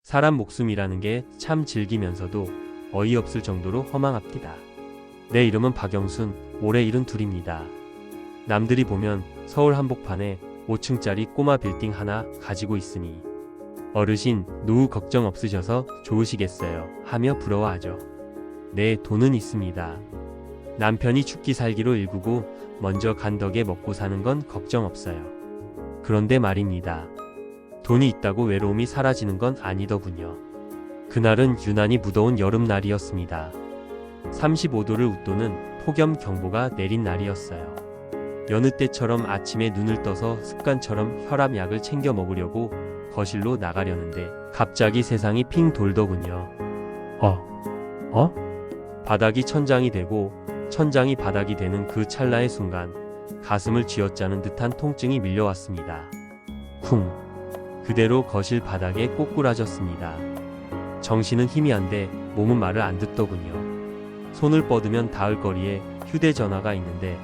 사람 목숨이라는 게 참 즐기면서도 어이없을 정도로 허망합니다. 내 이름은 박영순, 올해 72입니다. 남들이 보면 서울 한복판에 5층짜리 꼬마 빌딩 하나 가지고 있으니 어르신, 노후 걱정 없으셔서 좋으시겠어요 하며 부러워하죠. 네, 돈은 있습니다. 남편이 죽기 살기로 일구고 먼저 간 덕에 먹고 사는 건 걱정 없어요. 그런데 말입니다. 돈이 있다고 외로움이 사라지는 건 아니더군요. 그날은 유난히 무더운 여름날이었습니다. 35도를 웃도는 폭염경보가 내린 날이었어요. 여느 때처럼 아침에 눈을 떠서 습관처럼 혈압약을 챙겨 먹으려고 거실로 나가려는데 갑자기 세상이 핑 돌더군요. 바닥이 천장이 되고 천장이 바닥이 되는 그 찰나의 순간 가슴을 쥐어짜는 듯한 통증이 밀려왔습니다. 쿵! 그대로 거실 바닥에 꼬꾸라졌습니다. 정신은 희미한데 몸은 말을 안 듣더군요. 손을 뻗으면 닿을 거리에 휴대전화가 있는데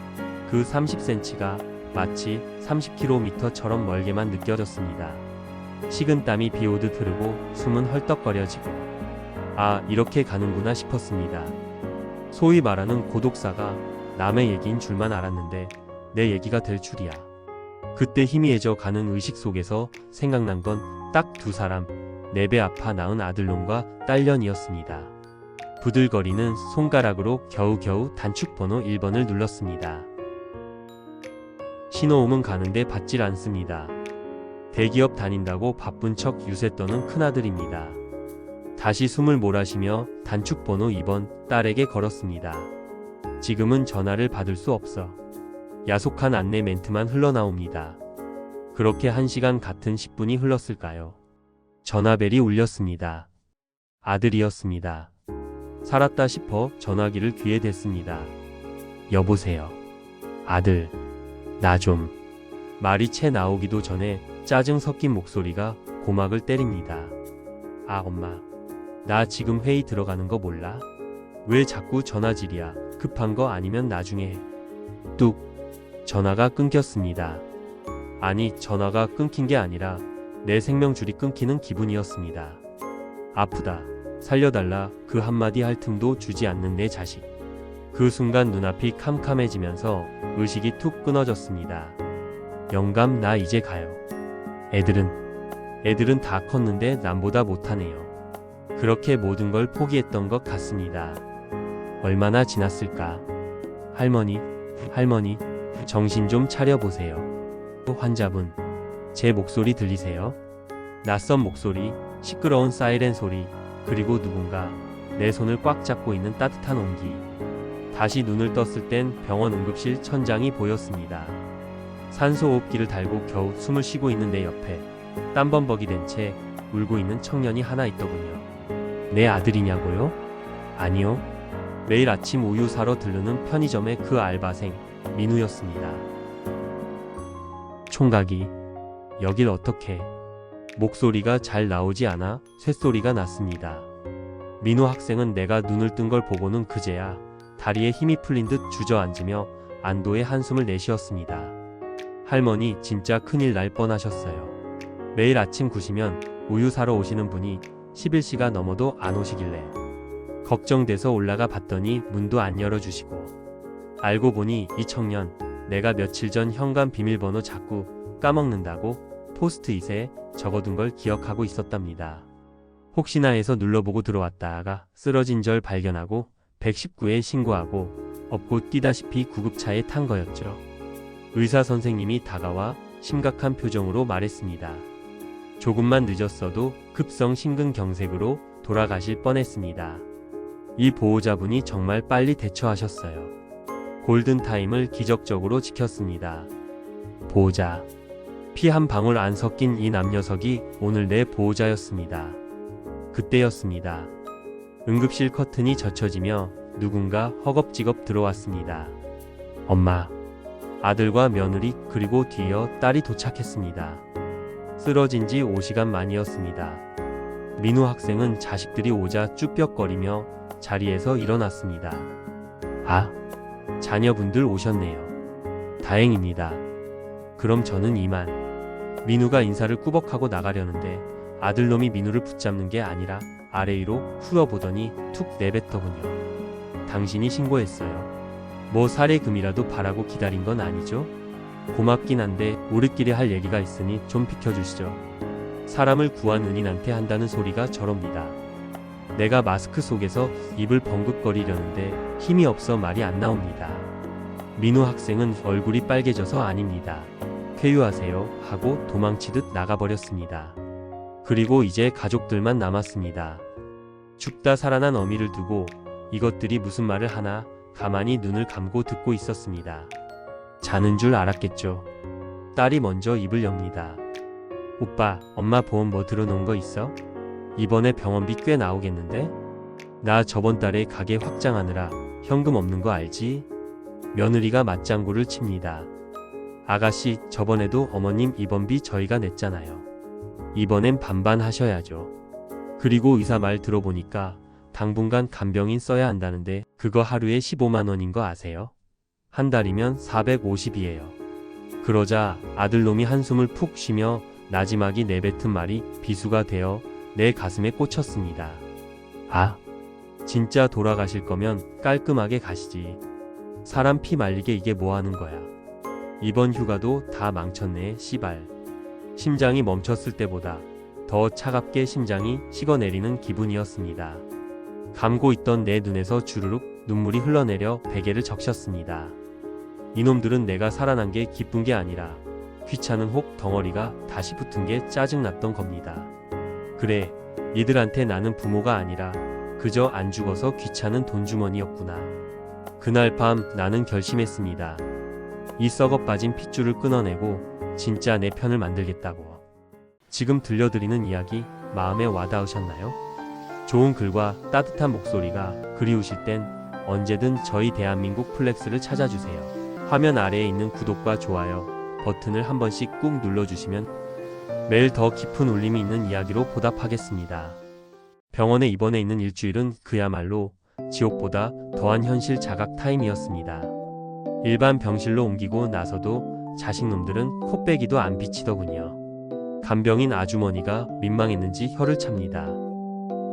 그 30cm가 마치 30km처럼 멀게만 느껴졌습니다. 식은땀이 비오듯 흐르고 숨은 헐떡거려지고 아, 이렇게 가는구나 싶었습니다. 소위 말하는 고독사가 남의 얘기인 줄만 알았는데 내 얘기가 될 줄이야. 그때 희미해져 가는 의식 속에서 생각난 건 딱 두 사람, 4배 아파 낳은 아들놈과 딸년이었습니다. 부들거리는 손가락으로 겨우겨우 단축번호 1번을 눌렀습니다. 신호음은 가는데 받질 않습니다. 대기업 다닌다고 바쁜 척 유세 떠는 큰아들입니다. 다시 숨을 몰아쉬며 단축번호 2번 딸에게 걸었습니다. 지금은 전화를 받을 수 없어. 야속한 안내 멘트만 흘러나옵니다. 그렇게 1시간 같은 10분이 흘렀을까요? 전화벨이 울렸습니다. 아들이었습니다. 살았다 싶어 전화기를 귀에 댔습니다. 여보세요. 아들, 나 좀. 말이 채 나오기도 전에 짜증 섞인 목소리가 고막을 때립니다. 아, 엄마. 나 지금 회의 들어가는 거 몰라? 왜 자꾸 전화질이야? 급한 거 아니면 나중에 해. 뚝. 전화가 끊겼습니다. 아니, 전화가 끊긴 게 아니라 내 생명줄이 끊기는 기분이었습니다. 아프다. 살려달라. 그 한마디 할 틈도 주지 않는 내 자식. 그 순간 눈앞이 캄캄해지면서 의식이 툭 끊어졌습니다. 영감, 나 이제 가요. 애들은 다 컸는데 남보다 못하네요. 그렇게 모든 걸 포기했던 것 같습니다. 얼마나 지났을까? 할머니, 정신 좀 차려보세요. 환자분, 제 목소리 들리세요? 낯선 목소리, 시끄러운 사이렌 소리, 그리고 누군가 내 손을 꽉 잡고 있는 따뜻한 온기. 다시 눈을 떴을 땐 병원 응급실 천장이 보였습니다. 산소호흡기를 달고 겨우 숨을 쉬고 있는 내 옆에 땀범벅이 된 채 울고 있는 청년이 하나 있더군요. 내 아들이냐고요? 아니요. 매일 아침 우유 사러 들르는 편의점의 그 알바생 민우였습니다. 총각이, 여길 어떻게? 목소리가 잘 나오지 않아 쇳소리가 났습니다. 민우 학생은 내가 눈을 뜬 걸 보고는 그제야 다리에 힘이 풀린 듯 주저앉으며 안도의 한숨을 내쉬었습니다. 할머니, 진짜 큰일 날 뻔하셨어요. 매일 아침 9시면 우유 사러 오시는 분이 11시가 넘어도 안 오시길래 걱정돼서 올라가 봤더니 문도 안 열어주시고, 알고 보니 이 청년 내가 며칠 전 현관 비밀번호 자꾸 까먹는다고 포스트잇에 적어둔 걸 기억하고 있었답니다. 혹시나 해서 눌러보고 들어왔다가 쓰러진 절 발견하고 119에 신고하고 업고 뛰다시피 구급차에 탄 거였죠. 의사 선생님이 다가와 심각한 표정으로 말했습니다. 조금만 늦었어도 급성 심근경색으로 돌아가실 뻔했습니다. 이 보호자분이 정말 빨리 대처하셨어요. 골든타임을 기적적으로 지켰습니다. 보호자. 피 한 방울 안 섞인 이 남녀석이 오늘 내 보호자였습니다. 그때였습니다. 응급실 커튼이 젖혀지며 누군가 허겁지겁 들어왔습니다. 엄마. 아들과 며느리, 그리고 뒤이어 딸이 도착했습니다. 쓰러진 지 5시간 만이었습니다. 민우 학생은 자식들이 오자 쭈뼛거리며 자리에서 일어났습니다. 아, 자녀분들 오셨네요. 다행입니다. 그럼 저는 이만. 민우가 인사를 꾸벅하고 나가려는데 아들놈이 민우를 붙잡는 게 아니라 아래 위로 훑어보더니 툭 내뱉더군요. 당신이 신고했어요. 뭐 살해금이라도 바라고 기다린 건 아니죠? 고맙긴 한데 우리끼리 할 얘기가 있으니 좀 비켜주시죠. 사람을 구한 은인한테 한다는 소리가 저럽니다. 내가 마스크 속에서 입을 벙긋거리려는데 힘이 없어 말이 안 나옵니다. 민우 학생은 얼굴이 빨개져서 아닙니다. 쾌유하세요 하고 도망치듯 나가버렸습니다. 그리고 이제 가족들만 남았습니다. 죽다 살아난 어미를 두고 이것들이 무슨 말을 하나 가만히 눈을 감고 듣고 있었습니다. 자는 줄 알았겠죠. 딸이 먼저 입을 엽니다. 오빠, 엄마 보험 뭐 들어놓은 거 있어? 이번에 병원비 꽤 나오겠는데? 나 저번 달에 가게 확장하느라 현금 없는 거 알지? 며느리가 맞장구를 칩니다. 아가씨, 저번에도 어머님 입원비 저희가 냈잖아요. 이번엔 반반 하셔야죠. 그리고 의사 말 들어보니까 당분간 간병인 써야 한다는데 그거 하루에 15만 원인 거 아세요? 한 달이면 450이에요. 그러자 아들놈이 한숨을 푹 쉬며 나지막이 내뱉은 말이 비수가 되어 내 가슴에 꽂혔습니다. 아, 진짜 돌아가실 거면 깔끔하게 가시지. 사람 피 말리게 이게 뭐 하는 거야. 이번 휴가도 다 망쳤네, 씨발. 심장이 멈췄을 때보다 더 차갑게 심장이 식어내리는 기분이었습니다. 감고 있던 내 눈에서 주르륵 눈물이 흘러내려 베개를 적셨습니다. 이놈들은 내가 살아난 게 기쁜 게 아니라 귀찮은 혹 덩어리가 다시 붙은 게 짜증났던 겁니다. 그래, 니들한테 나는 부모가 아니라 그저 안 죽어서 귀찮은 돈주머니였구나. 그날 밤 나는 결심했습니다. 이 썩어 빠진 핏줄을 끊어내고 진짜 내 편을 만들겠다고. 지금 들려드리는 이야기 마음에 와닿으셨나요? 좋은 글과 따뜻한 목소리가 그리우실 땐 언제든 저희 대한민국 플렉스를 찾아주세요. 화면 아래에 있는 구독과 좋아요 버튼을 한 번씩 꾹 눌러주시면 매일 더 깊은 울림이 있는 이야기로 보답하겠습니다. 병원에 입원해 있는 일주일은 그야말로 지옥보다 더한 현실 자각 타임이었습니다. 일반 병실로 옮기고 나서도 자식놈들은 코빼기도 안 비치더군요. 간병인 아주머니가 민망했는지 혀를 찹니다.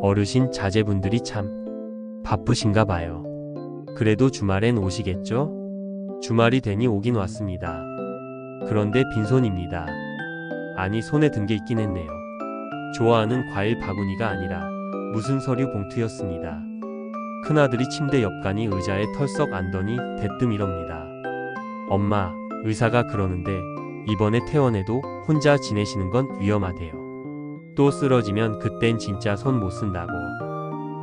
어르신 자제분들이 참 바쁘신가 봐요. 그래도 주말엔 오시겠죠? 주말이 되니 오긴 왔습니다. 그런데 빈손입니다. 아니, 손에 든 게 있긴 했네요. 좋아하는 과일 바구니가 아니라 무슨 서류 봉투였습니다. 큰아들이 침대 옆간이 의자에 털썩 앉더니 대뜸 이럽니다. 엄마, 의사가 그러는데 이번에 퇴원해도 혼자 지내시는 건 위험하대요. 또 쓰러지면 그땐 진짜 손 못 쓴다고.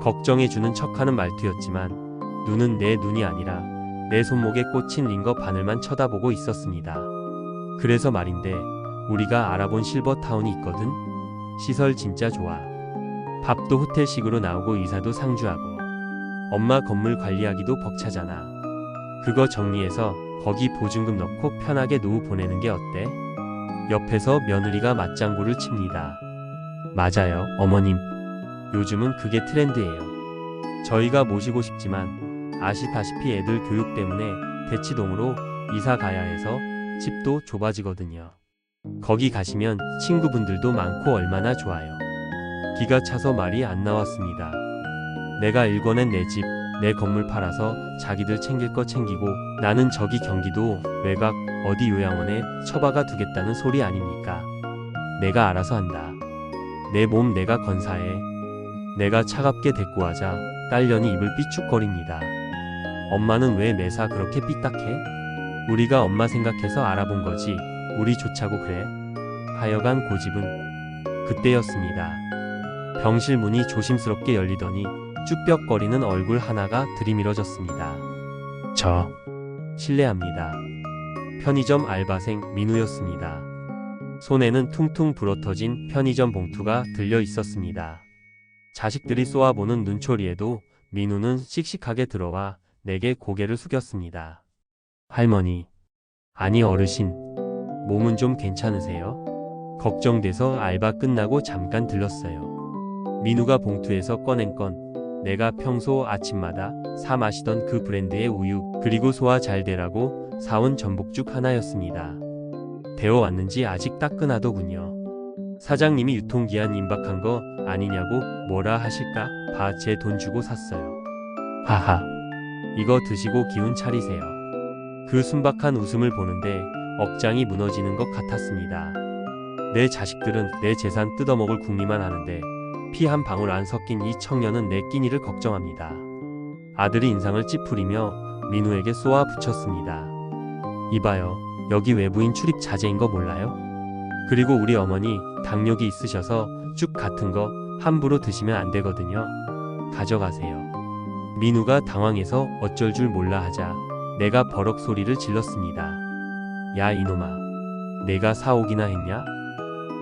걱정해주는 척하는 말투였지만 눈은 내 눈이 아니라 내 손목에 꽂힌 링거 바늘만 쳐다보고 있었습니다. 그래서 말인데 우리가 알아본 실버타운이 있거든? 시설 진짜 좋아. 밥도 호텔식으로 나오고 의사도 상주하고. 엄마 건물 관리하기도 벅차잖아. 그거 정리해서 거기 보증금 넣고 편하게 노후 보내는 게 어때? 옆에서 며느리가 맞장구를 칩니다. 맞아요, 어머님. 요즘은 그게 트렌드예요. 저희가 모시고 싶지만 아시다시피 애들 교육 때문에 대치동으로 이사 가야 해서 집도 좁아지거든요. 거기 가시면 친구분들도 많고 얼마나 좋아요. 기가 차서 말이 안 나왔습니다. 내가 일궈낸 내 집, 내 건물 팔아서 자기들 챙길 거 챙기고 나는 저기 경기도 외곽 어디 요양원에 처박아 두겠다는 소리 아닙니까? 내가 알아서 한다. 내 몸 내가 건사해. 내가 차갑게 대꾸하자 딸년이 입을 삐죽거립니다. 엄마는 왜 매사 그렇게 삐딱해? 우리가 엄마 생각해서 알아본 거지 우리 좋자고 그래? 하여간 고집은 그때였습니다. 병실 문이 조심스럽게 열리더니 쭈뼛거리는 얼굴 하나가 들이밀어졌습니다. 저 실례합니다. 편의점 알바생 민우였습니다. 손에는 퉁퉁 불어터진 편의점 봉투가 들려 있었습니다. 자식들이 쏘아보는 눈초리에도 민우는 씩씩하게 들어와 내게 고개를 숙였습니다. 할머니, 아니 어르신, 몸은 좀 괜찮으세요? 걱정돼서 알바 끝나고 잠깐 들렀어요. 민우가 봉투에서 꺼낸 건 내가 평소 아침마다 사 마시던 그 브랜드의 우유 그리고 소화 잘 되라고 사온 전복죽 하나였습니다. 데워왔는지 아직 따끈하더군요. 사장님이 유통기한 임박한 거 아니냐고 뭐라 하실까 봐 제 돈 주고 샀어요. 하하. 이거 드시고 기운 차리세요. 그 순박한 웃음을 보는데 억장이 무너지는 것 같았습니다. 내 자식들은 내 재산 뜯어먹을 궁리만 하는데 피 한 방울 안 섞인 이 청년은 내 끼니를 걱정합니다. 아들이 인상을 찌푸리며 민우에게 쏘아 붙였습니다. 이봐요. 여기 외부인 출입 자제인 거 몰라요? 그리고 우리 어머니 당뇨기 있으셔서 죽 같은 거 함부로 드시면 안 되거든요. 가져가세요. 민우가 당황해서 어쩔 줄 몰라 하자 내가 버럭 소리를 질렀습니다. 야 이놈아. 내가 사오기나 했냐?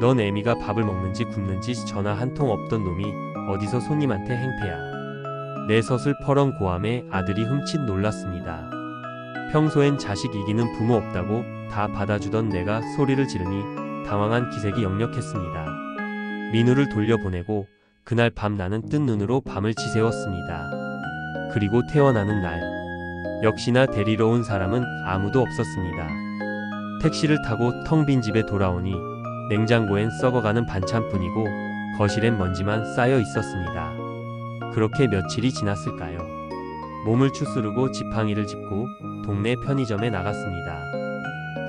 넌 애미가 밥을 먹는지 굶는지 전화 한 통 없던 놈이 어디서 손님한테 행패야. 내 서슬퍼런 고함에 아들이 흠칫 놀랐습니다. 평소엔 자식 이기는 부모 없다고 다 받아주던 내가 소리를 지르니 당황한 기색이 역력했습니다. 민우를 돌려보내고 그날 밤 나는 뜬 눈으로 밤을 지새웠습니다. 그리고 퇴원하는 날 역시나 데리러 온 사람은 아무도 없었습니다. 택시를 타고 텅 빈 집에 돌아오니 냉장고엔 썩어가는 반찬뿐이고 거실엔 먼지만 쌓여 있었습니다. 그렇게 며칠이 지났을까요? 몸을 추스르고 지팡이를 짚고 동네 편의점에 나갔습니다.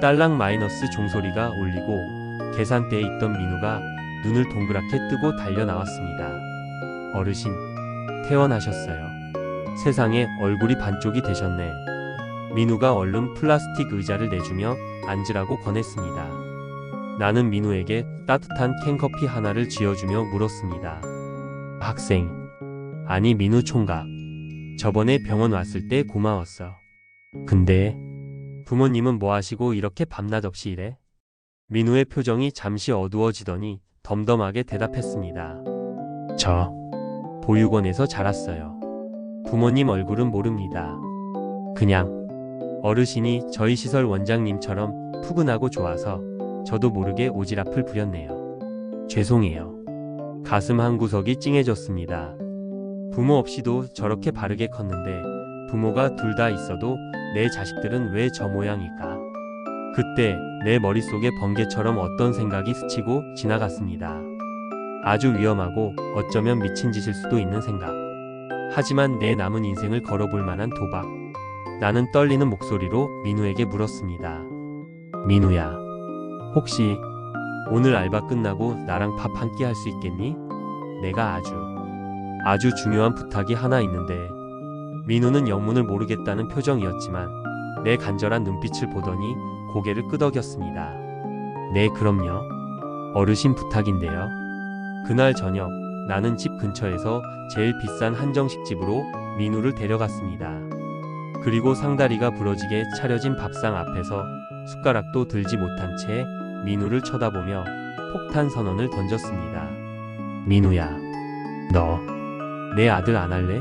딸랑 마이너스 종소리가 울리고 계산대에 있던 민우가 눈을 동그랗게 뜨고 달려 나왔습니다. 어르신, 퇴원하셨어요. 세상에 얼굴이 반쪽이 되셨네. 민우가 얼른 플라스틱 의자를 내주며 앉으라고 권했습니다. 나는 민우에게 따뜻한 캔커피 하나를 쥐어주며 물었습니다. 학생, 아니 민우 총각, 저번에 병원 왔을 때 고마웠어. 근데 부모님은 뭐 하시고 이렇게 밤낮 없이 일해? 민우의 표정이 잠시 어두워지더니 덤덤하게 대답했습니다. 저 보육원에서 자랐어요. 부모님 얼굴은 모릅니다. 그냥 어르신이 저희 시설 원장님처럼 푸근하고 좋아서 저도 모르게 오지랖을 부렸네요. 죄송해요. 가슴 한 구석이 찡해졌습니다. 부모 없이도 저렇게 바르게 컸는데 부모가 둘 다 있어도 내 자식들은 왜 저 모양일까? 그때 내 머릿속에 번개처럼 어떤 생각이 스치고 지나갔습니다. 아주 위험하고 어쩌면 미친 짓일 수도 있는 생각. 하지만 내 남은 인생을 걸어볼 만한 도박. 나는 떨리는 목소리로 민우에게 물었습니다. 민우야, 혹시 오늘 알바 끝나고 나랑 밥 한 끼 할 수 있겠니? 내가 아주 중요한 부탁이 하나 있는데. 민우는 영문을 모르겠다는 표정이었지만 내 간절한 눈빛을 보더니 고개를 끄덕였습니다. 네, 그럼요. 어르신 부탁인데요. 그날 저녁 나는 집 근처에서 제일 비싼 한정식집으로 민우를 데려갔습니다. 그리고 상다리가 부러지게 차려진 밥상 앞에서 숟가락도 들지 못한 채 민우를 쳐다보며 폭탄 선언을 던졌습니다. 민우야, 너 내 아들 안 할래?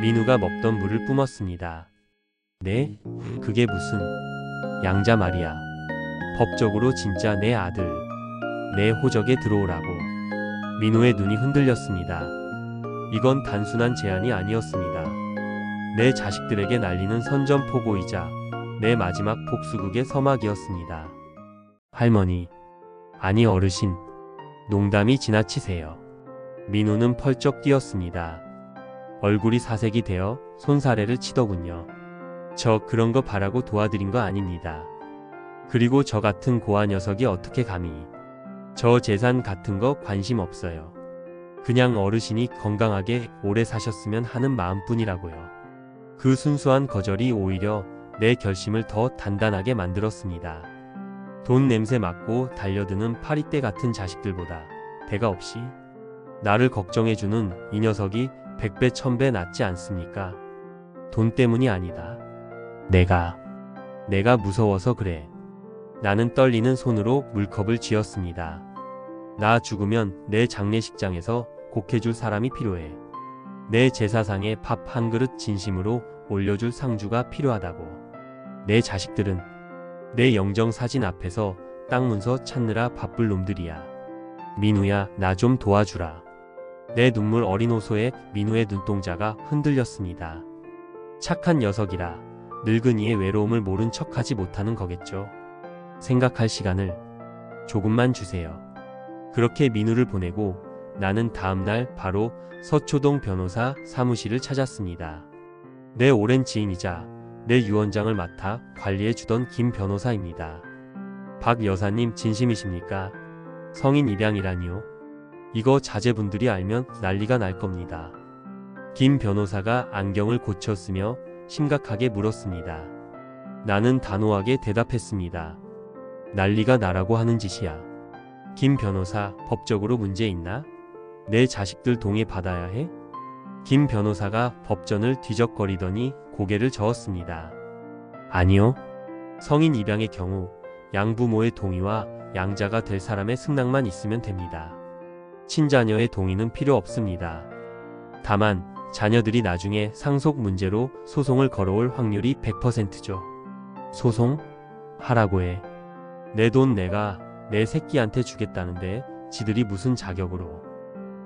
민우가 먹던 물을 뿜었습니다. 네? 그게 무슨 양자 말이야. 법적으로 진짜 내 아들. 내 호적에 들어오라고. 민우의 눈이 흔들렸습니다. 이건 단순한 제안이 아니었습니다. 내 자식들에게 날리는 선전포고이자 내 마지막 복수극의 서막이었습니다. 할머니, 아니 어르신, 농담이 지나치세요. 민우는 펄쩍 뛰었습니다. 얼굴이 사색이 되어 손사래를 치더군요. 저 그런 거 바라고 도와드린 거 아닙니다. 그리고 저 같은 고아 녀석이 어떻게 감히. 저 재산 같은 거 관심 없어요. 그냥 어르신이 건강하게 오래 사셨으면 하는 마음뿐이라고요. 그 순수한 거절이 오히려 내 결심을 더 단단하게 만들었습니다. 돈 냄새 맡고 달려드는 파리떼 같은 자식들보다 대가 없이 나를 걱정해주는 이 녀석이 100배 1000배 낫지 않습니까? 돈 때문이 아니다. 내가 무서워서 그래. 나는 떨리는 손으로 물컵을 쥐었습니다. 나 죽으면 내 장례식장에서 곡해줄 사람이 필요해. 내 제사상에 밥 한 그릇 진심으로 올려줄 상주가 필요하다고. 내 자식들은 내 영정사진 앞에서 땅 문서 찾느라 바쁠 놈들이야. 민우야, 나 좀 도와주라. 내 눈물 어린 호소에 민우의 눈동자가 흔들렸습니다. 착한 녀석이라 늙은이의 외로움을 모른 척하지 못하는 거겠죠. 생각할 시간을 조금만 주세요. 그렇게 민우를 보내고 나는 다음날 바로 서초동 변호사 사무실을 찾았습니다. 내 오랜 지인이자 내 유언장을 맡아 관리해 주던 김 변호사입니다. 박 여사님 진심이십니까? 성인 입양이라니요? 이거 자제분들이 알면 난리가 날 겁니다. 김 변호사가 안경을 고쳤으며 심각하게 물었습니다. 나는 단호하게 대답했습니다. 난리가 나라고 하는 짓이야. 김 변호사, 법적으로 문제 있나? 내 자식들 동의 받아야 해? 김 변호사가 법전을 뒤적거리더니 고개를 저었습니다. 아니요. 성인 입양의 경우 양부모의 동의와 양자가 될 사람의 승낙만 있으면 됩니다. 친자녀의 동의는 필요 없습니다. 다만 자녀들이 나중에 상속 문제로 소송을 걸어올 확률이 100%죠. 소송? 하라고 해. 내 돈 내가 내 새끼한테 주겠다는데 지들이 무슨 자격으로.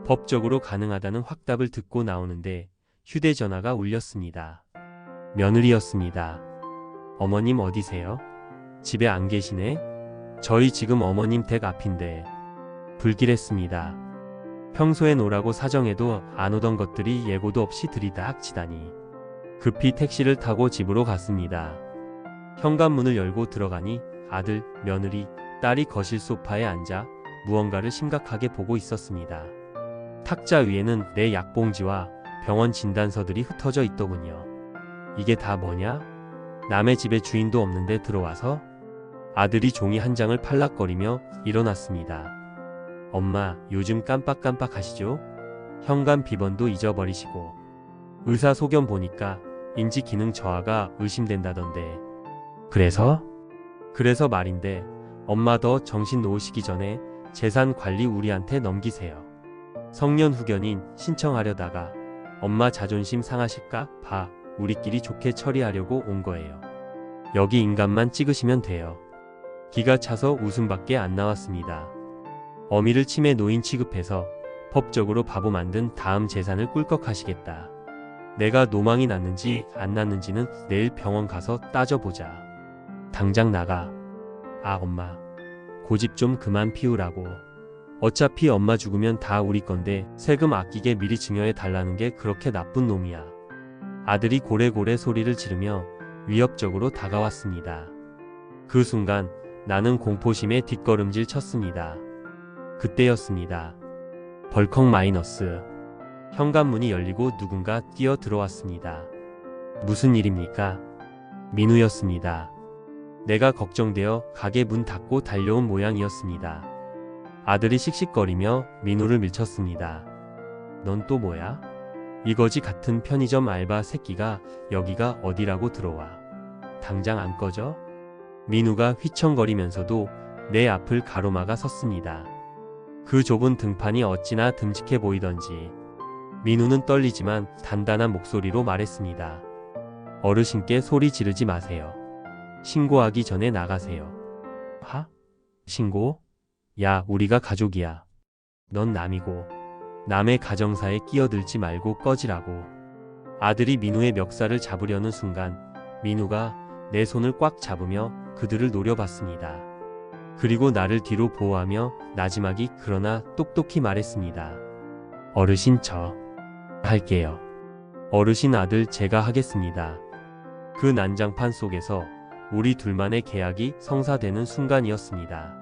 법적으로 가능하다는 확답을 듣고 나오는데 휴대전화가 울렸습니다. 며느리였습니다. 어머님 어디세요? 집에 안 계시네? 저희 지금 어머님 댁 앞인데. 불길했습니다. 평소엔 오라고 사정해도 안 오던 것들이 예고도 없이 들이다 학치다니. 급히 택시를 타고 집으로 갔습니다. 현관문을 열고 들어가니 아들, 며느리, 딸이 거실 소파에 앉아 무언가를 심각하게 보고 있었습니다. 탁자 위에는 내 약봉지와 병원 진단서들이 흩어져 있더군요. 이게 다 뭐냐? 남의 집에 주인도 없는데 들어와서? 아들이 종이 한 장을 팔락거리며 일어났습니다. 엄마, 요즘 깜빡깜빡 하시죠? 현관 비번도 잊어버리시고. 의사소견 보니까 인지기능 저하가 의심된다던데. 그래서 말인데 엄마 더 정신 놓으시기 전에 재산 관리 우리한테 넘기세요. 성년 후견인 신청하려다가 엄마 자존심 상하실까 봐 우리끼리 좋게 처리하려고 온 거예요. 여기 인감만 찍으시면 돼요. 기가 차서 웃음밖에 안 나왔습니다. 어미를 치매 노인 취급해서 법적으로 바보 만든 다음 재산을 꿀꺽하시겠다. 내가 노망이 났는지 안 났는지는 내일 병원 가서 따져보자. 당장 나가. 아 엄마, 고집 좀 그만 피우라고. 어차피 엄마 죽으면 다 우리 건데 세금 아끼게 미리 증여해 달라는 게 그렇게 나쁜 놈이야. 아들이 고래고래 소리를 지르며 위협적으로 다가왔습니다. 그 순간 나는 공포심에 뒷걸음질 쳤습니다. 그때였습니다. 벌컥 마이너스. 현관문이 열리고 누군가 뛰어 들어왔습니다. 무슨 일입니까? 민우였습니다. 내가 걱정되어 가게 문 닫고 달려온 모양이었습니다. 아들이 씩씩거리며 민우를 밀쳤습니다. 넌 또 뭐야? 이거지 같은 편의점 알바 새끼가 여기가 어디라고 들어와. 당장 안 꺼져? 민우가 휘청거리면서도 내 앞을 가로막아 섰습니다. 그 좁은 등판이 어찌나 듬직해 보이던지. 민우는 떨리지만 단단한 목소리로 말했습니다. 어르신께 소리 지르지 마세요. 신고하기 전에 나가세요. 하? 신고? 야, 우리가 가족이야. 넌 남이고 남의 가정사에 끼어들지 말고 꺼지라고. 아들이 민우의 멱살을 잡으려는 순간 민우가 내 손을 꽉 잡으며 그들을 노려봤습니다. 그리고 나를 뒤로 보호하며 나지막이 그러나 똑똑히 말했습니다. 어르신 저 할게요. 어르신 아들 제가 하겠습니다. 그 난장판 속에서 우리 둘만의 계약이 성사되는 순간이었습니다.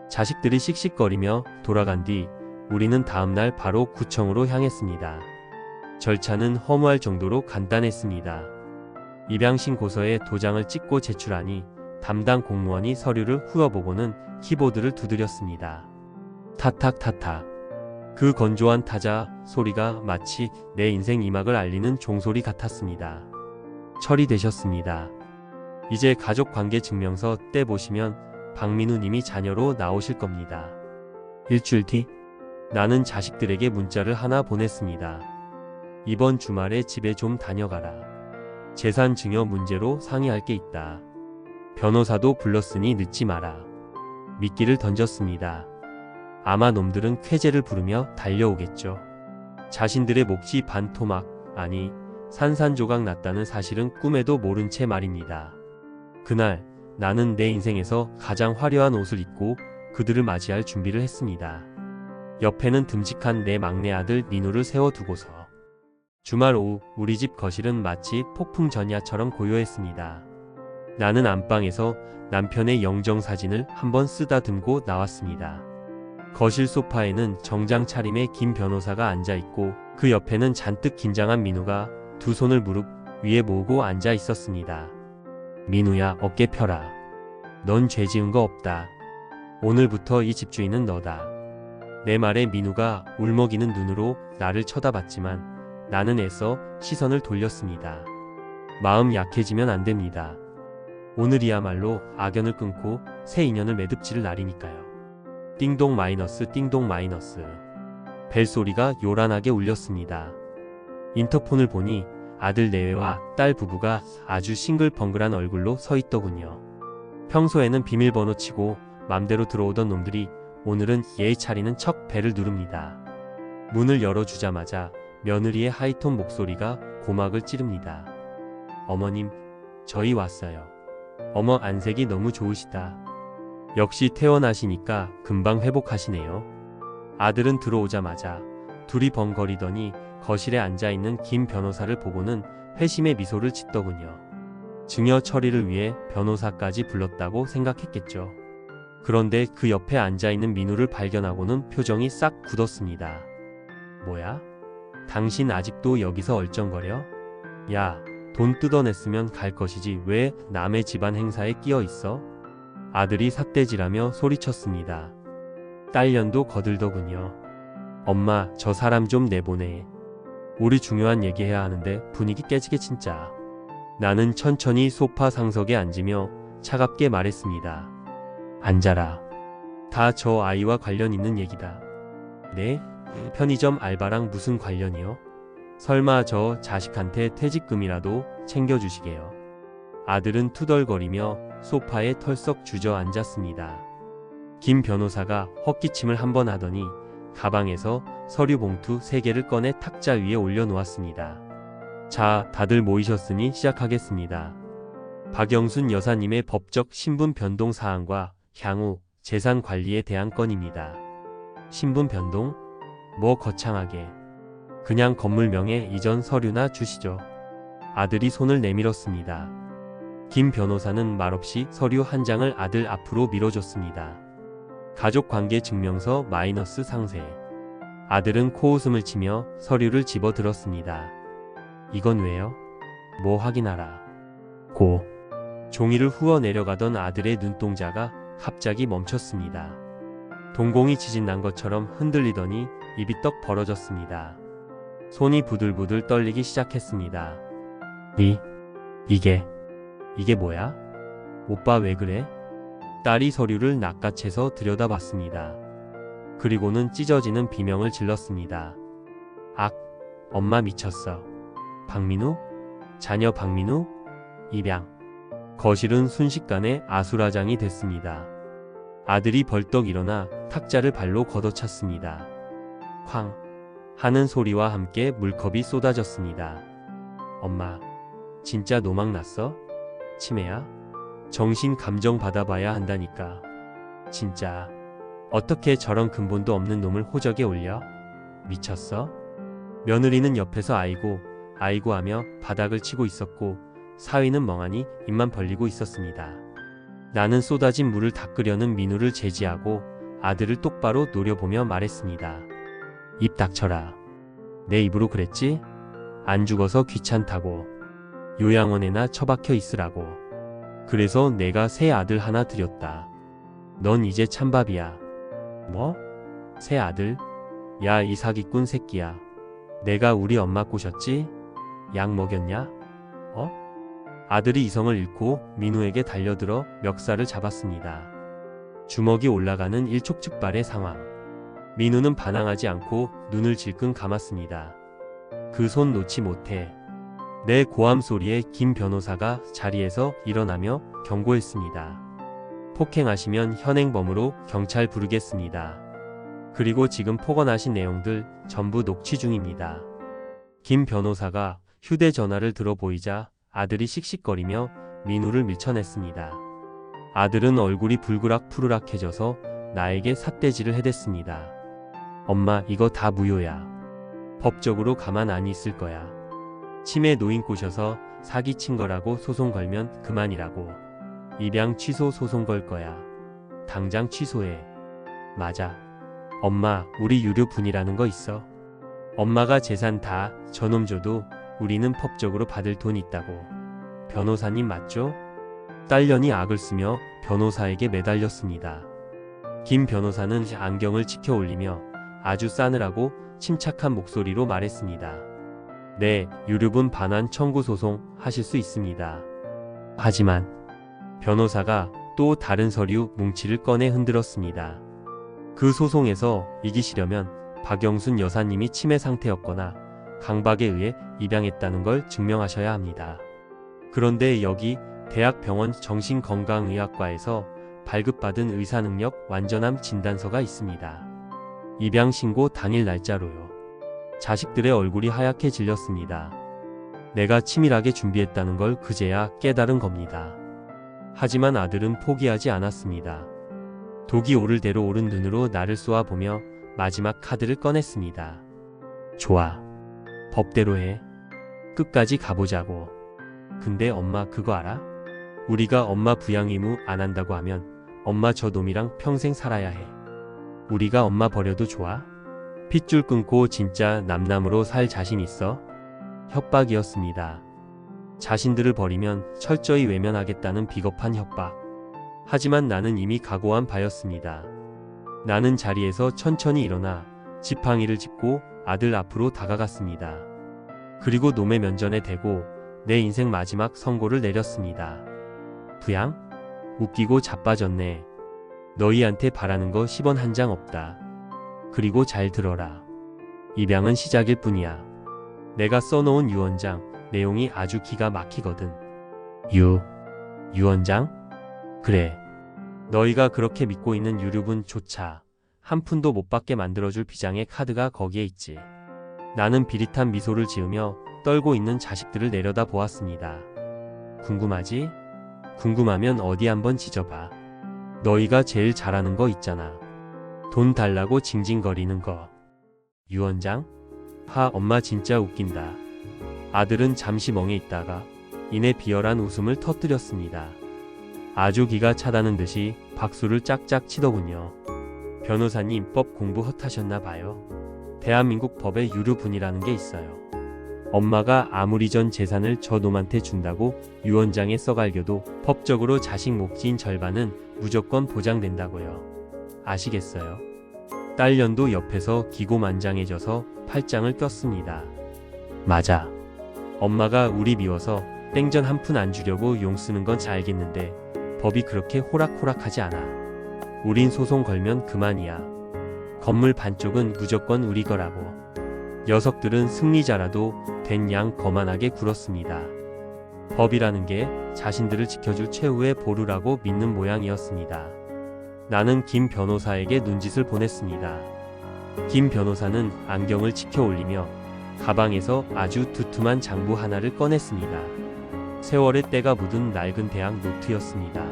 자식들이 씩씩거리며 돌아간 뒤 우리는 다음날 바로 구청으로 향했습니다. 절차는 허무할 정도로 간단했습니다. 입양신고서에 도장을 찍고 제출하니 담당 공무원이 서류를 훑어보고는 키보드를 두드렸습니다. 타탁타탁. 그 건조한 타자 소리가 마치 내 인생 이막을 알리는 종소리 같았습니다. 처리되셨습니다. 이제 가족관계증명서 떼보시면 박민우님이 자녀로 나오실 겁니다. 일주일 뒤 나는 자식들에게 문자를 하나 보냈습니다. 이번 주말에 집에 좀 다녀가라. 재산 증여 문제로 상의할 게 있다. 변호사도 불렀으니 늦지 마라. 미끼를 던졌습니다. 아마 놈들은 쾌재를 부르며 달려오겠죠. 자신들의 몫이 반토막, 아니 산산조각 났다는 사실은 꿈에도 모른 채 말입니다. 그날 나는 내 인생에서 가장 화려한 옷을 입고 그들을 맞이할 준비를 했습니다. 옆에는 듬직한 내 막내 아들 민우를 세워두고서 주말 오후 우리 집 거실은 마치 폭풍 전야처럼 고요했습니다. 나는 안방에서 남편의 영정사진을 한번 쓰다듬고 나왔습니다. 거실 소파에는 정장 차림의 김 변호사가 앉아있고 그 옆에는 잔뜩 긴장한 민우가 두 손을 무릎 위에 모으고 앉아 있었습니다. 민우야, 어깨 펴라. 넌 죄 지은 거 없다. 오늘부터 이 집주인은 너다. 내 말에 민우가 울먹이는 눈으로 나를 쳐다봤지만 나는 애써 시선을 돌렸습니다. 마음 약해지면 안 됩니다. 오늘이야말로 악연을 끊고 새 인연을 매듭지를 날이니까요. 띵동 마이너스 띵동 마이너스. 벨소리가 요란하게 울렸습니다. 인터폰을 보니 아들 내외와 딸 부부가 아주 싱글벙글한 얼굴로 서 있더군요. 평소에는 비밀번호 치고 맘대로 들어오던 놈들이 오늘은 예의 차리는 척 벨을 누릅니다. 문을 열어주자마자 며느리의 하이톤 목소리가 고막을 찌릅니다. 어머님, 저희 왔어요. 어머, 안색이 너무 좋으시다. 역시 퇴원하시니까 금방 회복하시네요. 아들은 들어오자마자 둘이 벙거리더니 거실에 앉아있는 김 변호사를 보고는 회심의 미소를 짓더군요. 증여 처리를 위해 변호사까지 불렀다고 생각했겠죠. 그런데 그 옆에 앉아있는 민우를 발견하고는 표정이 싹 굳었습니다. 뭐야? 당신 아직도 여기서 얼쩡거려? 야, 돈 뜯어냈으면 갈 것이지 왜 남의 집안 행사에 끼어 있어? 아들이 삿대질하며 소리쳤습니다. 딸년도 거들더군요. 엄마, 저 사람 좀 내보내. 우리 중요한 얘기해야 하는데 분위기 깨지게 진짜. 나는 천천히 소파 상석에 앉으며 차갑게 말했습니다. 앉아라. 다 저 아이와 관련 있는 얘기다. 네? 편의점 알바랑 무슨 관련이요? 설마 저 자식한테 퇴직금이라도 챙겨주시게요. 아들은 투덜거리며 소파에 털썩 주저앉았습니다. 김 변호사가 헛기침을 한번 하더니 가방에서 서류 봉투 3개를 꺼내 탁자 위에 올려놓았습니다. 자, 다들 모이셨으니 시작하겠습니다. 박영순 여사님의 법적 신분 변동 사항과 향후 재산 관리에 대한 건입니다. 신분 변동? 뭐 거창하게. 그냥 건물 명의 이전 서류나 주시죠. 아들이 손을 내밀었습니다. 김 변호사는 말없이 서류 한 장을 아들 앞으로 밀어줬습니다. 가족관계 증명서 마이너스 상세. 아들은 코웃음을 치며 서류를 집어들었습니다. 이건 왜요? 뭐 확인하라. 고. 종이를 후어 내려가던 아들의 눈동자가 갑자기 멈췄습니다. 동공이 지진난 것처럼 흔들리더니 입이 떡 벌어졌습니다. 손이 부들부들 떨리기 시작했습니다. 이게 뭐야? 오빠 왜 그래? 딸이 서류를 낚아채서 들여다봤습니다. 그리고는 찢어지는 비명을 질렀습니다. 악, 엄마 미쳤어. 박민우? 자녀 박민우? 입양. 거실은 순식간에 아수라장이 됐습니다. 아들이 벌떡 일어나 탁자를 발로 걷어찼습니다. 쾅 하는 소리와 함께 물컵이 쏟아졌습니다. 엄마, 진짜 노망 났어? 치매야? 정신 감정 받아봐야 한다니까. 진짜 어떻게 저런 근본도 없는 놈을 호적에 올려? 미쳤어? 며느리는 옆에서 아이고 하며 바닥을 치고 있었고 사위는 멍하니 입만 벌리고 있었습니다. 나는 쏟아진 물을 닦으려는 민우를 제지하고 아들을 똑바로 노려보며 말했습니다. 입 닥쳐라. 내 입으로 그랬지? 안 죽어서 귀찮다고. 요양원에나 처박혀 있으라고. 그래서 내가 새 아들 하나 들였다. 넌 이제 찬밥이야. 뭐? 새 아들? 야, 이 사기꾼 새끼야. 내가 우리 엄마 꼬셨지? 약 먹였냐? 아들이 이성을 잃고 민우에게 달려들어 멱살을 잡았습니다. 주먹이 올라가는 일촉즉발의 상황. 민우는 반항하지 않고 눈을 질끈 감았습니다. 그 손 놓지 못해. 내 고함 소리에 김 변호사가 자리에서 일어나며 경고했습니다. 폭행하시면 현행범으로 경찰 부르겠습니다. 그리고 지금 폭언하신 내용들 전부 녹취 중입니다. 김 변호사가 휴대전화를 들어보이자 아들이 씩씩거리며 민우를 밀쳐냈습니다. 아들은 얼굴이 불그락 푸르락해져서 나에게 삿대질을 해댔습니다. 엄마, 이거 다 무효야. 법적으로 가만 안 있을 거야. 치매 노인 꼬셔서 사기친 거라고 소송 걸면 그만이라고. 입양 취소 소송 걸 거야. 당장 취소해. 맞아. 엄마, 우리 유류분이라는 거 있어. 엄마가 재산 다 저놈 줘도 우리는 법적으로 받을 돈 있다고. 변호사님 맞죠? 딸년이 악을 쓰며 변호사에게 매달렸습니다. 김 변호사는 안경을 치켜 올리며 아주 싸늘하고 침착한 목소리로 말했습니다. 네, 유류분 반환 청구 소송 하실 수 있습니다. 하지만 변호사가 또 다른 서류 뭉치를 꺼내 흔들었습니다. 그 소송에서 이기시려면 박영순 여사님이 치매 상태였거나 강박에 의해 입양했다는 걸 증명하셔야 합니다. 그런데 여기 대학병원 정신건강의학과에서 발급받은 의사능력 완전함 진단서가 있습니다. 입양 신고 당일 날짜로요. 자식들의 얼굴이 하얗게 질렸습니다. 내가 치밀하게 준비했다는 걸 그제야 깨달은 겁니다. 하지만 아들은 포기하지 않았습니다. 독이 오를 대로 오른 눈으로 나를 쏘아보며 마지막 카드를 꺼냈습니다. 좋아. 법대로 해. 끝까지 가보자고. 근데 엄마 그거 알아? 우리가 엄마 부양 의무 안 한다고 하면 엄마 저 놈이랑 평생 살아야 해. 우리가 엄마 버려도 좋아? 핏줄 끊고 진짜 남남으로 살 자신 있어? 협박이었습니다. 자신들을 버리면 철저히 외면하겠다는 비겁한 협박. 하지만 나는 이미 각오한 바였습니다. 나는 자리에서 천천히 일어나 지팡이를 짚고 아들 앞으로 다가갔습니다. 그리고 놈의 면전에 대고 내 인생 마지막 선고를 내렸습니다. 부양? 웃기고 자빠졌네. 너희한테 바라는 거 10원 한 장 없다. 그리고 잘 들어라. 입양은 시작일 뿐이야. 내가 써놓은 유언장 내용이 아주 기가 막히거든. 유언장? 그래. 너희가 그렇게 믿고 있는 유류분조차 한 푼도 못 받게 만들어줄 비장의 카드가 거기에 있지. 나는 비릿한 미소를 지으며 떨고 있는 자식들을 내려다 보았습니다. 궁금하지? 궁금하면 어디 한번 지져봐. 너희가 제일 잘하는 거 있잖아. 돈 달라고 징징거리는 거. 유언장? 엄마 진짜 웃긴다. 아들은 잠시 멍해 있다가 이내 비열한 웃음을 터뜨렸습니다. 아주 기가 차다는 듯이 박수를 짝짝 치더군요. 변호사님, 법 공부 헛하셨나 봐요. 대한민국 법에 유류분이라는 게 있어요. 엄마가 아무리 전 재산을 저 놈한테 준다고 유언장에 써갈겨도 법적으로 자식 몫인 절반은 무조건 보장된다고요. 아시겠어요? 딸년도 옆에서 기고만장해져서 팔짱을 꼈습니다. 맞아. 엄마가 우리 미워서 땡전 한 푼 안 주려고 용 쓰는 건 알겠는데 법이 그렇게 호락호락하지 않아. 우린 소송 걸면 그만이야. 건물 반쪽은 무조건 우리 거라고. 녀석들은 승리자라도 된 양 거만하게 굴었습니다. 법이라는 게 자신들을 지켜줄 최후의 보루라고 믿는 모양이었습니다. 나는 김 변호사에게 눈짓을 보냈습니다. 김 변호사는 안경을 치켜 올리며 가방에서 아주 두툼한 장부 하나를 꺼냈습니다. 세월의 때가 묻은 낡은 대학 노트였습니다.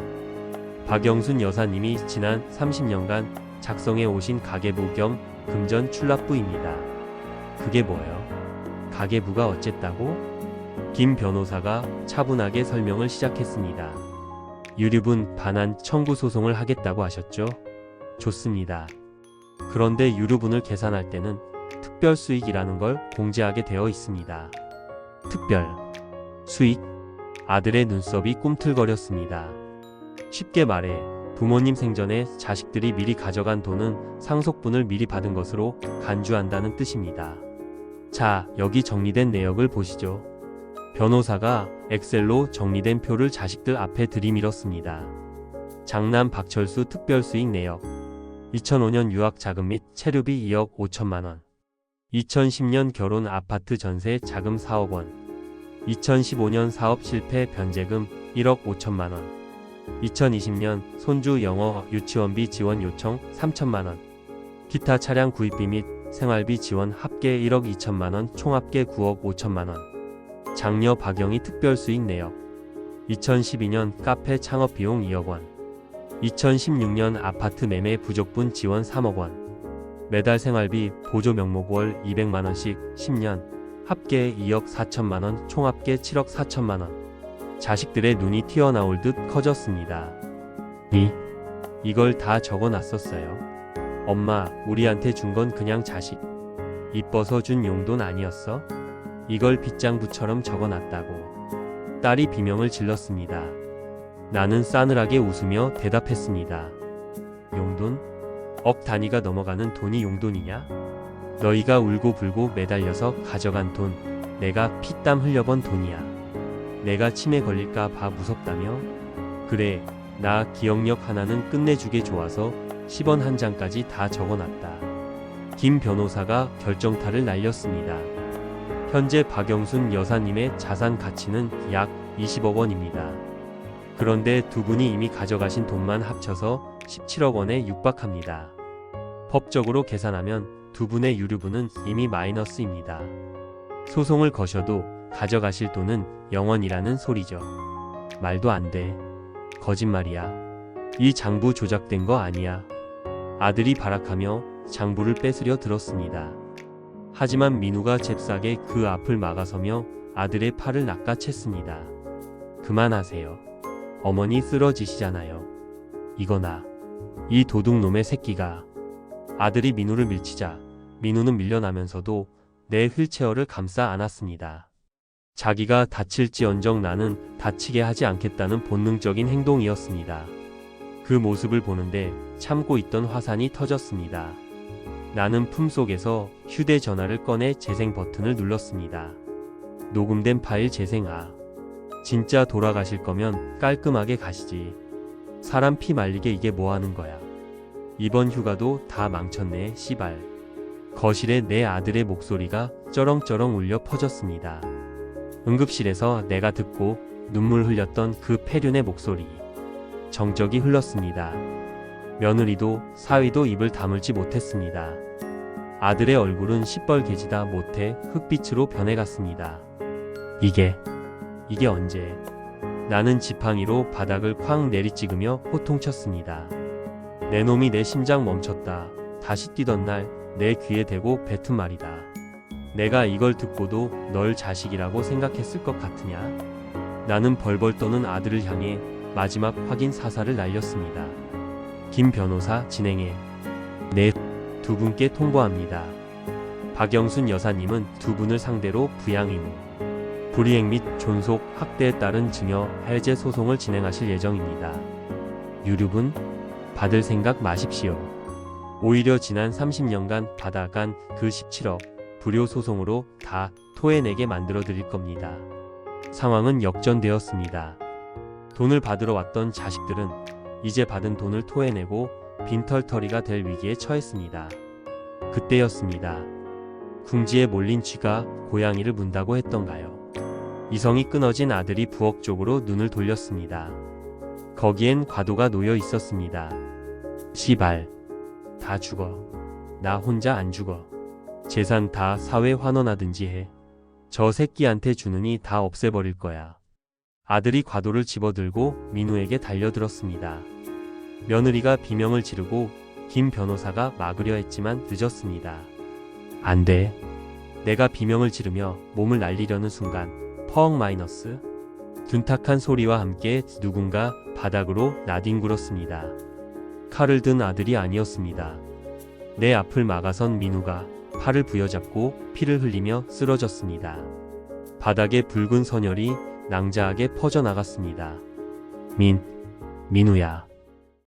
박영순 여사님이 지난 30년간 작성해 오신 가계부 겸 금전 출납부입니다. 그게 뭐예요? 가계부가 어쨌다고? 김 변호사가 차분하게 설명을 시작했습니다. 유류분 반환 청구 소송을 하겠다고 하셨죠? 좋습니다. 그런데 유류분을 계산할 때는 특별 수익이라는 걸 공제하게 되어 있습니다. 특별 수익? 아들의 눈썹이 꿈틀거렸습니다. 쉽게 말해 부모님 생전에 자식들이 미리 가져간 돈은 상속분을 미리 받은 것으로 간주한다는 뜻입니다. 자, 여기 정리된 내역을 보시죠. 변호사가 엑셀로 정리된 표를 자식들 앞에 들이밀었습니다. 장남 박철수 특별수익 내역. 2005년 유학 자금 및 체류비 2억 5천만 원. 2010년 결혼 아파트 전세 자금 4억 원. 2015년 사업 실패 변제금 1억 5천만 원. 2020년 손주 영어 유치원비 지원 요청 3천만 원. 기타 차량 구입비 및 생활비 지원 합계 1억 2천만 원, 총 합계 9억 5천만 원. 장녀 박영희 특별수익 내역. 2012년 카페 창업 비용 2억 원. 2016년 아파트 매매 부족분 지원 3억 원. 매달 생활비 보조 명목 월 200만원씩 10년, 합계 2억 4천만원, 총합계 7억 4천만원. 자식들의 눈이 튀어나올 듯 커졌습니다. 이걸 다 적어놨었어요. 엄마, 우리한테 준 건 그냥 자식. 이뻐서 준 용돈 아니었어? 이걸 빗장부처럼 적어놨다고. 딸이 비명을 질렀습니다. 나는 싸늘하게 웃으며 대답했습니다. 용돈? 억 단위가 넘어가는 돈이 용돈이냐? 너희가 울고불고 매달려서 가져간 돈, 내가 피땀 흘려번 돈이야. 내가 치매 걸릴까 봐 무섭다며? 그래, 나 기억력 하나는 끝내주게 좋아서 10원 한 장까지 다 적어놨다. 김 변호사가 결정타를 날렸습니다. 현재 박영순 여사님의 자산 가치는 약 20억 원입니다. 그런데 두 분이 이미 가져가신 돈만 합쳐서 17억 원에 육박합니다. 법적으로 계산하면 두 분의 유류분은 이미 마이너스입니다. 소송을 거셔도 가져가실 돈은 0원이라는 소리죠. 말도 안 돼. 거짓말이야. 이 장부 조작된 거 아니야. 아들이 발악하며 장부를 뺏으려 들었습니다. 하지만 민우가 잽싸게 그 앞을 막아서며 아들의 팔을 낚아챘습니다. 그만하세요. 어머니 쓰러지시잖아요. 이거나. 이 도둑놈의 새끼가. 아들이 민우를 밀치자 민우는 밀려나면서도 내 휠체어를 감싸 안았습니다. 자기가 다칠지언정 나는 다치게 하지 않겠다는 본능적인 행동이었습니다. 그 모습을 보는데 참고 있던 화산이 터졌습니다. 나는 품속에서 휴대전화를 꺼내 재생 버튼을 눌렀습니다. 녹음된 파일 재생아. 진짜 돌아가실 거면 깔끔하게 가시지. 사람 피 말리게 이게 뭐 하는 거야. 이번 휴가도 다 망쳤네, 씨발. 거실에 내 아들의 목소리가 쩌렁쩌렁 울려 퍼졌습니다. 응급실에서 내가 듣고 눈물 흘렸던 그 폐륜의 목소리. 정적이 흘렀습니다. 며느리도 사위도 입을 다물지 못했습니다. 아들의 얼굴은 시뻘개지다 못해 흑빛으로 변해갔습니다. 이게 언제? 나는 지팡이로 바닥을 쾅 내리찍으며 호통쳤습니다. 내 놈이 내 심장 멈췄다. 다시 뛰던 날 내 귀에 대고 뱉은 말이다. 내가 이걸 듣고도 널 자식이라고 생각했을 것 같으냐? 나는 벌벌 떠는 아들을 향해 마지막 확인 사살을 날렸습니다. 김 변호사 진행해. 네, 두 분께 통보합니다. 박영순 여사님은 두 분을 상대로 부양 의무, 불이행 및 존속, 학대에 따른 증여, 해제 소송을 진행하실 예정입니다. 유류분 받을 생각 마십시오. 오히려 지난 30년간 받아간 그 17억 불효 소송으로 다 토해내게 만들어 드릴 겁니다. 상황은 역전되었습니다. 돈을 받으러 왔던 자식들은 이제 받은 돈을 토해내고 빈털터리가 될 위기에 처했습니다. 그때였습니다. 궁지에 몰린 쥐가 고양이를 문다고 했던가요? 이성이 끊어진 아들이 부엌 쪽으로 눈을 돌렸습니다. 거기엔 과도가 놓여 있었습니다. 시발. 다 죽어. 나 혼자 안 죽어. 재산 다 사회 환원하든지 해. 저 새끼한테 주느니 다 없애버릴 거야. 아들이 과도를 집어들고 민우에게 달려들었습니다. 며느리가 비명을 지르고 김 변호사가 막으려 했지만 늦었습니다. 안 돼. 내가 비명을 지르며 몸을 날리려는 순간 펑 마이너스. 둔탁한 소리와 함께 누군가 바닥으로 나뒹굴었습니다. 칼을 든 아들이 아니었습니다. 내 앞을 막아선 민우가 팔을 부여잡고 피를 흘리며 쓰러졌습니다. 바닥에 붉은 선혈이 낭자하게 퍼져나갔습니다. 민우야.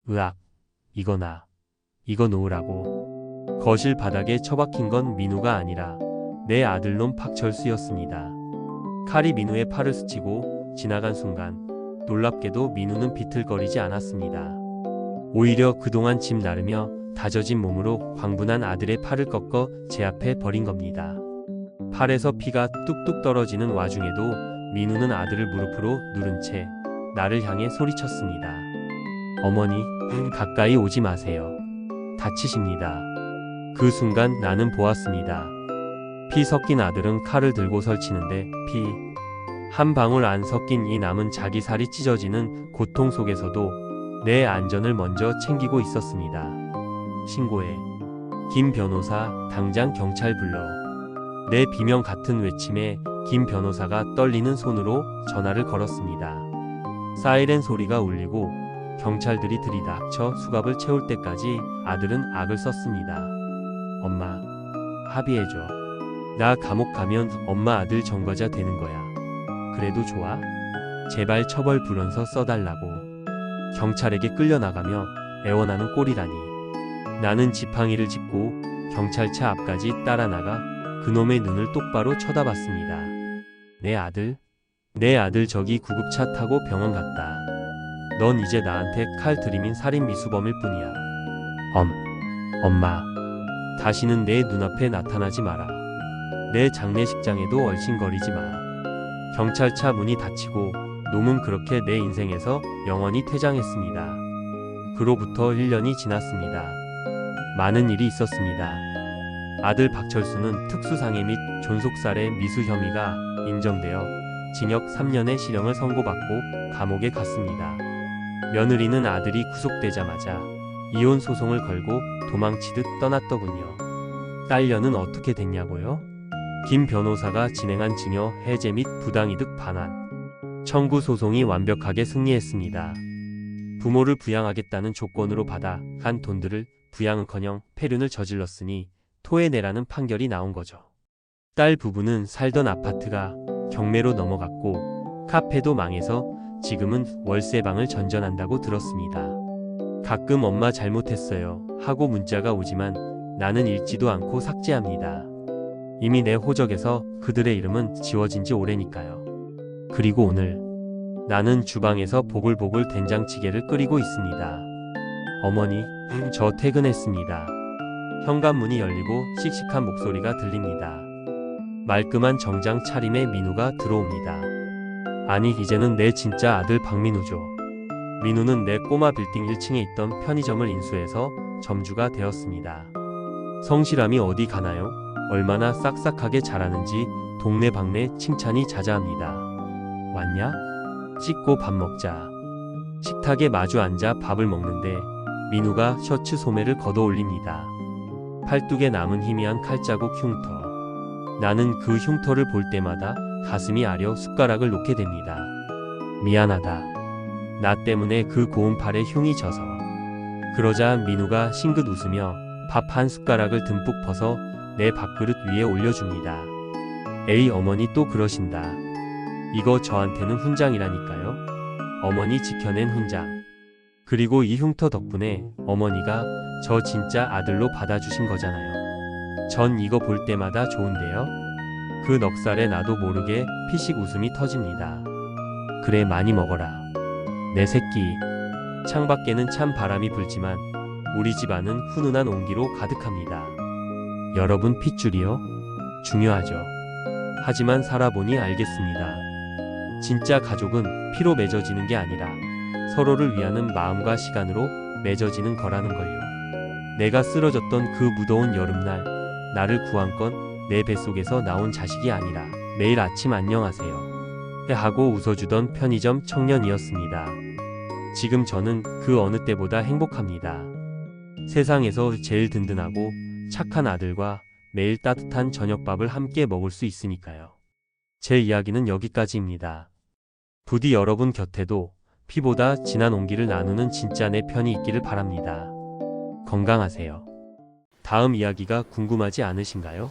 으악. 이거 놓으라고. 거실 바닥에 처박힌 건 민우가 아니라 내 아들놈 박철수였습니다. 칼이 민우의 팔을 스치고 지나간 순간 놀랍게도 민우는 비틀거리지 않았습니다. 오히려 그동안 짐 나르며 다져진 몸으로 광분한 아들의 팔을 꺾어 제 앞에 버린 겁니다. 팔에서 피가 뚝뚝 떨어지는 와중에도 민우는 아들을 무릎으로 누른 채 나를 향해 소리쳤습니다. 어머니, 가까이 오지 마세요. 다치십니다. 그 순간 나는 보았습니다. 피 섞인 아들은 칼을 들고 설치는데 피 한 방울 안 섞인 이 남은 자기 살이 찢어지는 고통 속에서도 내 안전을 먼저 챙기고 있었습니다. 신고해. 김 변호사, 당장 경찰 불러. 내 비명 같은 외침에 김 변호사가 떨리는 손으로 전화를 걸었습니다. 사이렌 소리가 울리고 경찰들이 들이닥쳐 수갑을 채울 때까지 아들은 악을 썼습니다. 엄마, 합의해줘. 나 감옥 가면 엄마 아들 전과자 되는 거야. 그래도 좋아? 제발 처벌 불원서 써달라고. 경찰에게 끌려나가며 애원하는 꼴이라니. 나는 지팡이를 짚고 경찰차 앞까지 따라 나가 그놈의 눈을 똑바로 쳐다봤습니다. 내 아들 저기 구급차 타고 병원 갔다. 넌 이제 나한테 칼 들이민 살인 미수범일 뿐이야. 엄마, 다시는 내 눈앞에 나타나지 마라. 내 장례식장에도 얼씬거리지 마. 경찰차 문이 닫히고 놈은 그렇게 내 인생에서 영원히 퇴장했습니다. 그로부터 1년이 지났습니다. 많은 일이 있었습니다. 아들 박철수는 특수상해 및 존속살해 미수 혐의가 인정되어 징역 3년의 실형을 선고받고 감옥에 갔습니다. 며느리는 아들이 구속되자마자 이혼 소송을 걸고 도망치듯 떠났더군요. 딸녀는 어떻게 됐냐고요? 김 변호사가 진행한 증여 해제 및 부당이득 반환 청구 소송이 완벽하게 승리했습니다. 부모를 부양하겠다는 조건으로 받아 간 돈들을 부양은커녕 폐륜을 저질렀으니 토해내라는 판결이 나온 거죠. 딸 부부는 살던 아파트가 경매로 넘어갔고 카페도 망해서 지금은 월세방을 전전한다고 들었습니다. 가끔 엄마 잘못했어요 하고 문자가 오지만 나는 읽지도 않고 삭제합니다. 이미 내 호적에서 그들의 이름은 지워진 지 오래니까요. 그리고 오늘 나는 주방에서 보글보글 된장찌개를 끓이고 있습니다. 어머니, 저 퇴근했습니다. 현관문이 열리고 씩씩한 목소리가 들립니다. 말끔한 정장 차림의 민우가 들어옵니다. 아니 이제는 내 진짜 아들 박민우죠. 민우는 내 꼬마 빌딩 1층에 있던 편의점을 인수해서 점주가 되었습니다. 성실함이 어디 가나요? 얼마나 싹싹하게 자라는지 동네방네 칭찬이 자자합니다. 왔냐? 씻고 밥 먹자. 식탁에 마주 앉아 밥을 먹는데 민우가 셔츠 소매를 걷어 올립니다. 팔뚝에 남은 희미한 칼자국 흉터. 나는 그 흉터를 볼 때마다 가슴이 아려 숟가락을 놓게 됩니다. 미안하다. 나 때문에 그 고운 팔에 흉이 져서. 그러자 민우가 싱긋 웃으며 밥 한 숟가락을 듬뿍 퍼서 내 밥그릇 위에 올려줍니다. 에이 어머니 또 그러신다. 이거 저한테는 훈장이라니까요. 어머니 지켜낸 훈장. 그리고 이 흉터 덕분에 어머니가 저 진짜 아들로 받아주신 거잖아요. 전 이거 볼 때마다 좋은데요. 그 넉살에 나도 모르게 피식 웃음이 터집니다. 그래 많이 먹어라. 내 새끼. 창밖에는 찬 바람이 불지만 우리 집안은 훈훈한 온기로 가득합니다. 여러분 핏줄이요? 중요하죠. 하지만 살아보니 알겠습니다. 진짜 가족은 피로 맺어지는 게 아니라 서로를 위하는 마음과 시간으로 맺어지는 거라는 걸요. 내가 쓰러졌던 그 무더운 여름날 나를 구한건 내 뱃속에서 나온 자식이 아니라 매일 아침 안녕하세요 하고 웃어주던 편의점 청년이었습니다. 지금 저는 그 어느 때보다 행복합니다. 세상에서 제일 든든하고 착한 아들과 매일 따뜻한 저녁밥을 함께 먹을 수 있으니까요. 제 이야기는 여기까지입니다. 부디 여러분 곁에도 피보다 진한 온기를 나누는 진짜 내 편이 있기를 바랍니다. 건강하세요. 다음 이야기가 궁금하지 않으신가요?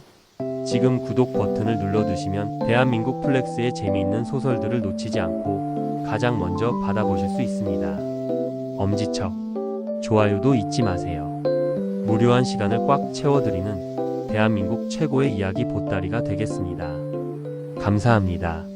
지금 구독 버튼을 눌러두시면 대한민국 플렉스의 재미있는 소설들을 놓치지 않고 가장 먼저 받아보실 수 있습니다. 엄지척, 좋아요도 잊지 마세요. 무료한 시간을 꽉 채워드리는 대한민국 최고의 이야기 보따리가 되겠습니다. 감사합니다.